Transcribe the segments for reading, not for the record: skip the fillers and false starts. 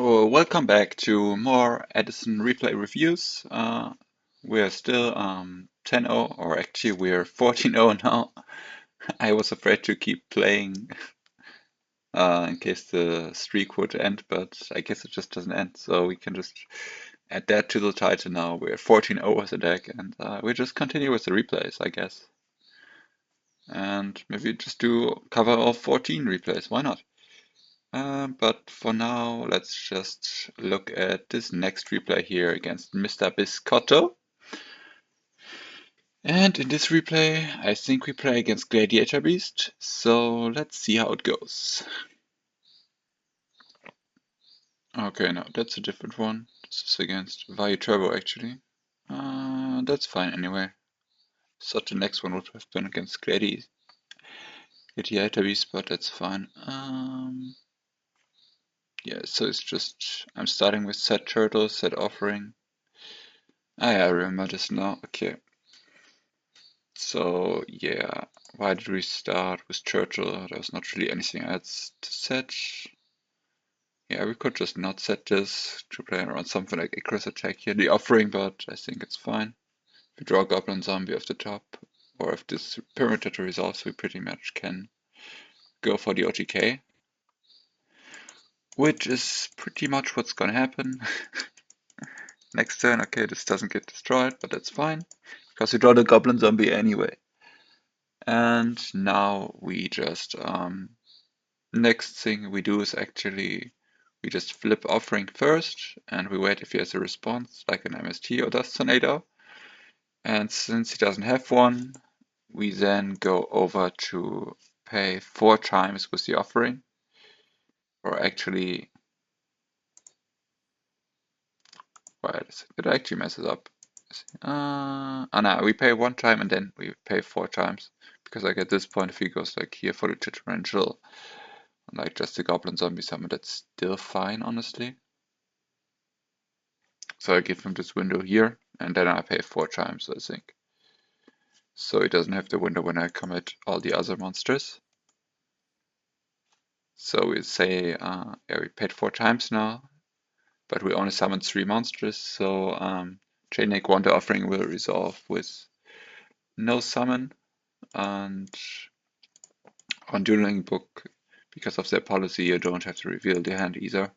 Oh, welcome back to more Edison replay reviews. We're still 10-0, or actually we're 14-0 now. I was afraid to keep playing in case the streak would end, but I guess it just doesn't end, so we can just add that to the title now. We're 14-0 as a deck, and we just continue with the replays, I guess. And maybe just cover all 14 replays, why not? But for now, let's just look at this next replay here against Mr. Biscotto. And in this replay, I think we play against Gladiator Beast, so let's see how it goes. Okay, no, that's a different one. This is against Vayu Turbo, actually. That's fine anyway. Thought the next one would have been against Gladiator Beast, but that's fine. Yeah, so it's just, I'm starting with set turtle, set offering. I remember this now, okay. So yeah, why did we start with Churchill? There was not really anything else to set. Yeah, we could just not set this to play around something like Icarus Attack here, the offering, but I think it's fine. If we draw Goblin Zombie off the top, or if this Pyramid resolves, we pretty much can go for the OTK. Which is pretty much what's gonna happen. Next turn, okay, this doesn't get destroyed, but that's fine, because we draw the Goblin Zombie anyway. And now we just, next thing we do is actually, we just flip offering first, and we wait if he has a response, like an MST or does Tornado. And since he doesn't have one, we then go over to pay 4 times with the offering. Or actually, wait a second, it actually messes up. No, we pay 1 time and then we pay 4 times. Because like at this point, if he goes like here for the differential, like just the Goblin Zombie summon, that's still fine, honestly. So I give him this window here, and then I pay 4 times, I think. So he doesn't have the window when I commit all the other monsters. So we say, yeah, we paid 4 times now, but we only summoned 3 monsters, so Chainlink Wonder Offering will resolve with no summon, and on Dueling Book, because of their policy, you don't have to reveal the hand either.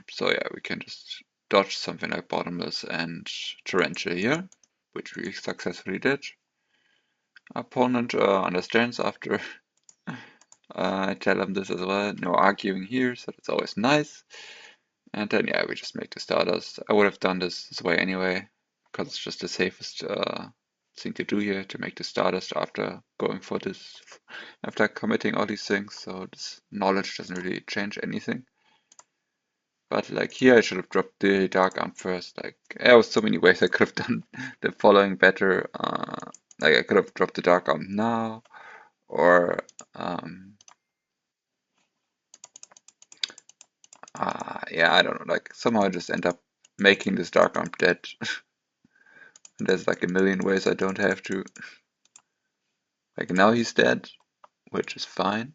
So yeah, we can just dodge something like Bottomless and Tarantula here, which we successfully did. Opponent understands after I tell him this as well. No arguing here, so that's always nice. And then yeah, we just make the starters. I would have done this way anyway, because it's just the safest thing to do here, to make the starters after going for this, after committing all these things. So this knowledge doesn't really change anything. But like here, I should have dropped the Dark Arm first. Like there was so many ways I could have done the following better. Like I could have dropped the Dark Arm now, or yeah, I don't know. Like somehow I just end up making this Dark Arm dead. And there's like a million ways I don't have to. Like now he's dead, which is fine,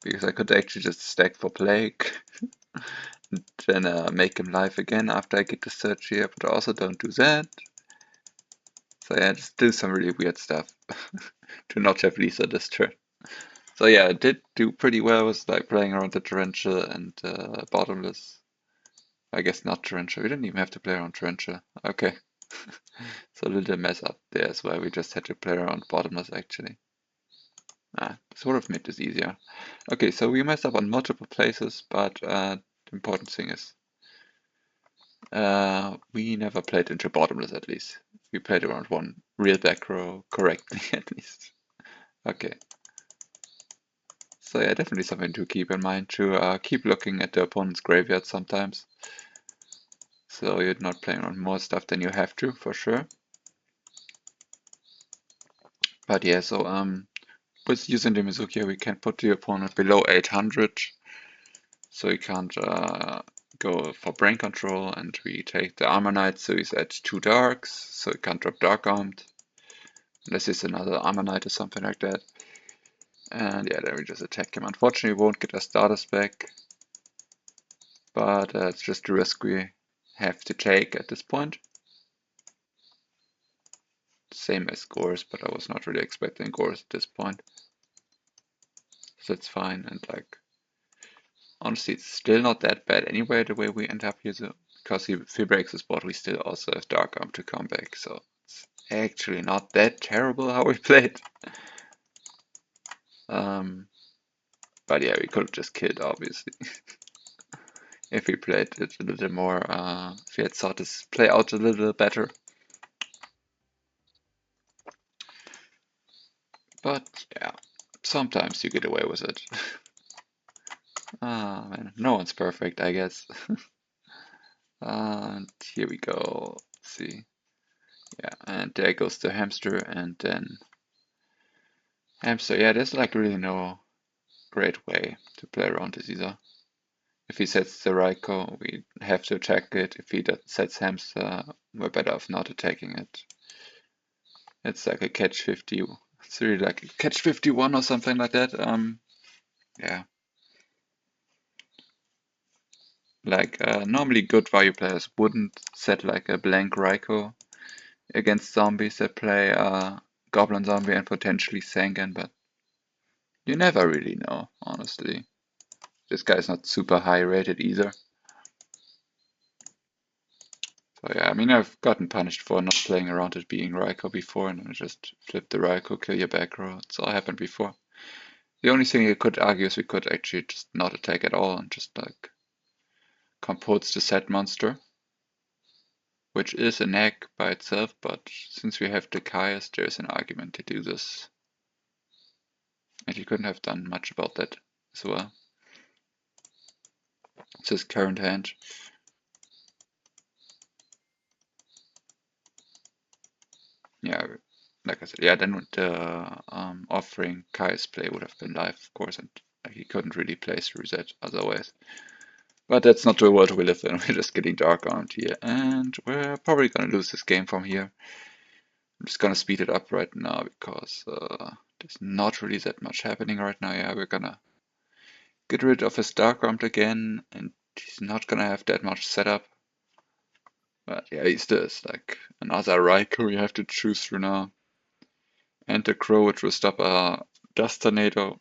because I could actually just stack for Plague. Then make him live again after I get the search here, but I also don't do that. So yeah, just do some really weird stuff to not have Lisa this turn. So yeah, I did do pretty well with like playing around the Tarantula and Bottomless. I guess not Tarantula, we didn't even have to play around Tarantula. Okay. So a little mess up there as well, we just had to play around Bottomless actually. This would have made this easier. Okay, so we messed up on multiple places, but the important thing is we never played into Bottomless at least. We played around one real back row correctly at least. Okay. So yeah, definitely something to keep in mind, to keep looking at the opponent's graveyard sometimes. So you're not playing around more stuff than you have to, for sure. But yeah, so with using the Mizuki, we can put the opponent below 800. So he can't go for brain control, and we take the Armor Knight, so he's at 2 darks, so he can't drop Dark Armed. Unless he's another Armor Knight or something like that. And yeah, then we just attack him. Unfortunately, we won't get our starters back. but it's just a risk we have to take at this point. Same as Gores, but I was not really expecting Gores at this point. So it's fine, and like, honestly, it's still not that bad anyway, the way we end up here, so, because if he breaks his board, we still also have Dark Arm to come back, so it's actually not that terrible how we played. But yeah, we could have just killed, obviously. If we played it a little more, if we had thought this play out a little better. But yeah, sometimes you get away with it. Ah, man, no one's perfect, I guess. And here we go. Let's see. Yeah, and there goes the hamster, and then hamster. Yeah, there's like really no great way to play around this either. If he sets the Raiko, we have to attack it. If he sets hamster, we're better off not attacking it. It's like a catch 50. It's really like a catch 51 or something like that. Yeah. Like normally good Vayu players wouldn't set like a blank Raiko against zombies that play Goblin Zombie and potentially Sangan, but you never really know, honestly. This guy's not super high rated either. So yeah, I mean, I've gotten punished for not playing around it being Raiko before, and I just flipped the Raiko, kill your back row. It's all happened before. The only thing you could argue is we could actually just not attack at all and just like compose the set monster, which is an egg by itself, but since we have the Kaias, there's an argument to do this. And he couldn't have done much about that as well. It's his current hand. Yeah, like I said, yeah, then the offering Kai's play would have been live, of course, and he couldn't really play through that otherwise. But that's not the world we live in. We're just getting dark armed here, and we're probably gonna lose this game from here. I'm just gonna speed it up right now because there's not really that much happening right now. Yeah, we're gonna get rid of his dark armed again, and he's not gonna have that much setup. But yeah, he's this like another Raikou you have to choose through now. And the crow, which will stop a dust tornado.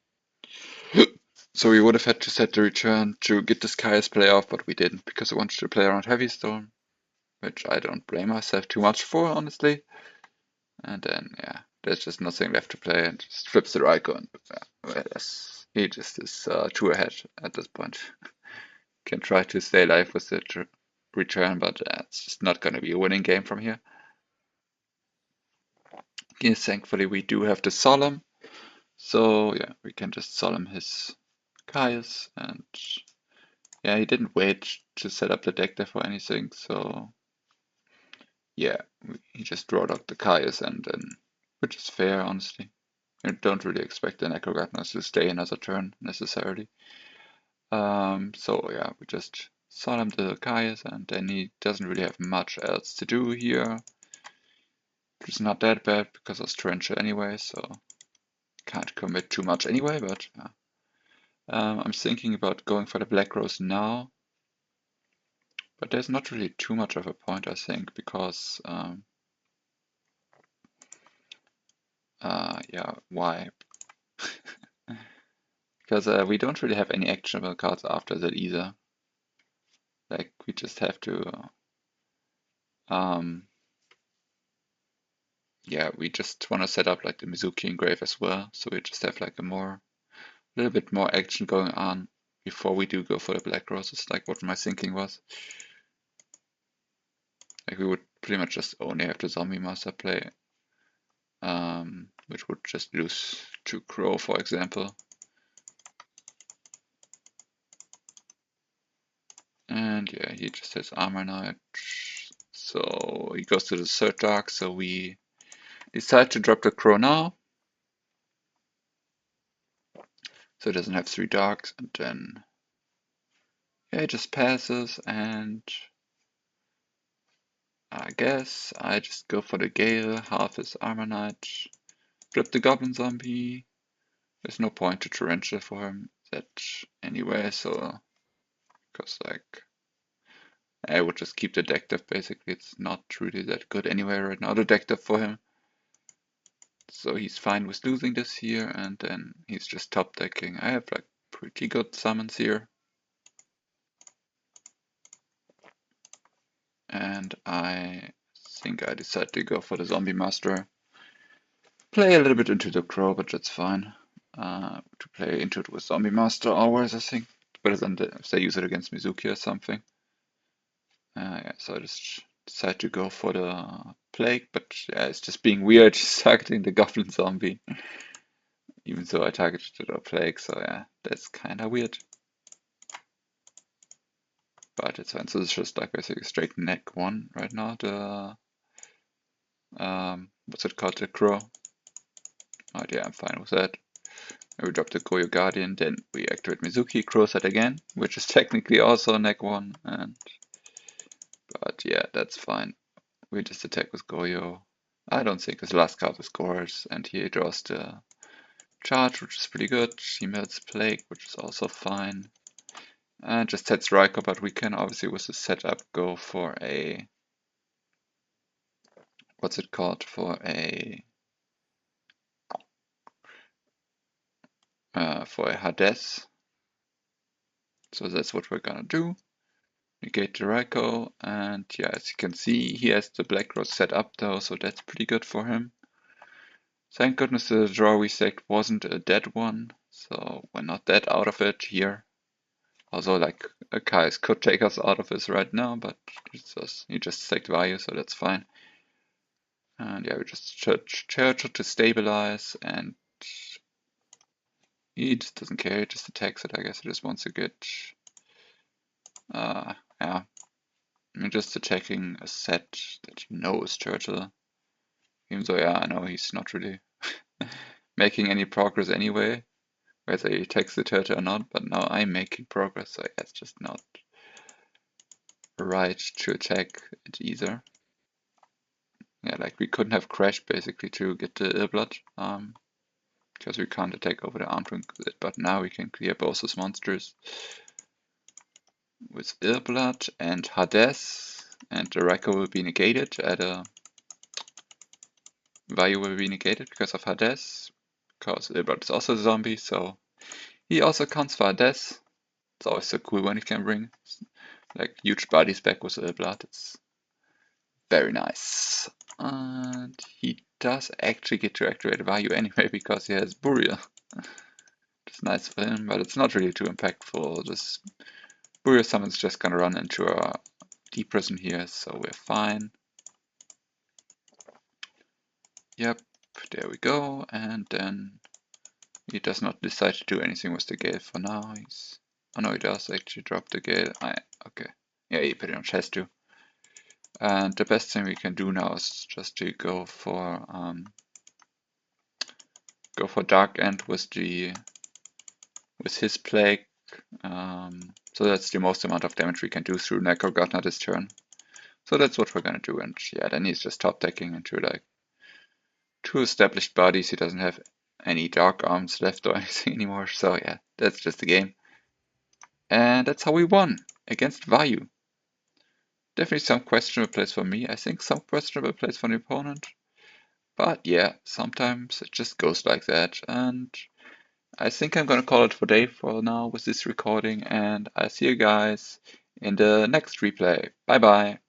So we would have had to set the return to get this Kai's play off, but we didn't because I wanted to play around Heavy Storm, which I don't blame myself too much for, honestly. And then, yeah, there's just nothing left to play and just flips the Raikou. And well, he just is too ahead at this point. Can try to stay alive with the return, but it's just not going to be a winning game from here. Yes, thankfully we do have the Solemn, so yeah, we can just Solemn his Caius, and yeah, he didn't wait to set up the deck there for anything, so yeah, he just drawed out the Caius, and then, which is fair, honestly. I don't really expect the Necrogatners to stay another turn necessarily. So yeah, we just Solemn the Caius, and then he doesn't really have much else to do here. Which is not that bad because of Torrential anyway, so can't commit too much anyway, but yeah. I'm thinking about going for the Black Rose now, but there's not really too much of a point, I think, because yeah, why? Because we don't really have any actionable cards after that either. Like, we just have to yeah, we just want to set up like the Mizuki Engrave as well, so we just have like a little bit more action going on before we do go for the Black Roses, like what my thinking was. Like we would pretty much just only have the Zombie Master play, which would just lose to Crow, for example. And yeah, he just has Armor Knight, so he goes to the third dark, so we decide to drop the Crow now. So it doesn't have 3 darks, and then yeah, it just passes, and I guess I just go for the Gale, half his Armor Knight, flip the Goblin Zombie. There's no point to Torrential for him that anyway, so because like I would just keep the deck depth basically. It's not really that good anyway right now, the deck depth for him. So he's fine with losing this here, and then he's just top decking. I have like pretty good summons here. And I think I decide to go for the Zombie Master. Play a little bit into the Crow, but that's fine. To play into it with Zombie Master always, I think. Better than if they use it against Mizuki or something. Yeah, so I just decide to go for the Plague, but yeah, it's just being weird. He's targeting the Goblin Zombie. Even though I targeted the Plague, so yeah, that's kinda weird. But it's fine. So it's just like basically straight neck one right now. The what's it called? The Crow. Oh yeah, I'm fine with that. We drop the Goyo Guardian, then we activate Mizuki, Crow set again, which is technically also neck one, but yeah, that's fine. We just attack with Goyo. I don't think his last card scores, and he draws the charge, which is pretty good. He melts Plague, which is also fine. And just sets Raikou, but we can obviously with the setup go for a what's it called? For a Hades. So that's what we're gonna do. Negate the Raikou, and yeah, as you can see, he has the Black Rose set up though, so that's pretty good for him. Thank goodness the draw we stacked wasn't a dead one, so we're not that out of it here. Although like Kais could take us out of this right now, but he just stacked Vayu, so that's fine. And yeah, we just Churchill to stabilize, and he just doesn't care, he just attacks it. I guess he just wants to get yeah. I'm just attacking a set that you know is Churchill. Even though, yeah, I know he's not really making any progress anyway, whether he takes the turtle or not, but now I'm making progress, so yeah, it's just not right to attack it either. Yeah, like we couldn't have crashed basically to get the Illblood, because we can't attack over the Armtrunk, but now we can clear both those monsters with Illblood and Hades, and the Raikou will be negated at a Vayu will be negated because of Hades, because Illblood is also a zombie, so he also counts for Hades. It's always so cool when he can bring like huge bodies back with Illblood. It's very nice. And he does actually get to activate Vayu anyway because he has Burial. It's nice for him, but it's not really too impactful. This Burial summon's just gonna run into a deep prison here, so we're fine. Yep, there we go, and then he does not decide to do anything with the Gale for now. Oh no, he does actually drop the Gale. Okay. Yeah, he pretty much has to. And the best thing we can do now is just to go for Dark End with his Plague. So that's the most amount of damage we can do through Necrogotna this turn. So that's what we're gonna do, and yeah, then he's just top decking into like 2 established bodies. He doesn't have any Dark Arms left or anything anymore, so yeah, that's just the game. And that's how we won against Vayu. Definitely some questionable plays for me. I think some questionable plays for the opponent. But yeah, sometimes it just goes like that. And I think I'm gonna call it for day for now with this recording. And I'll see you guys in the next replay. Bye bye.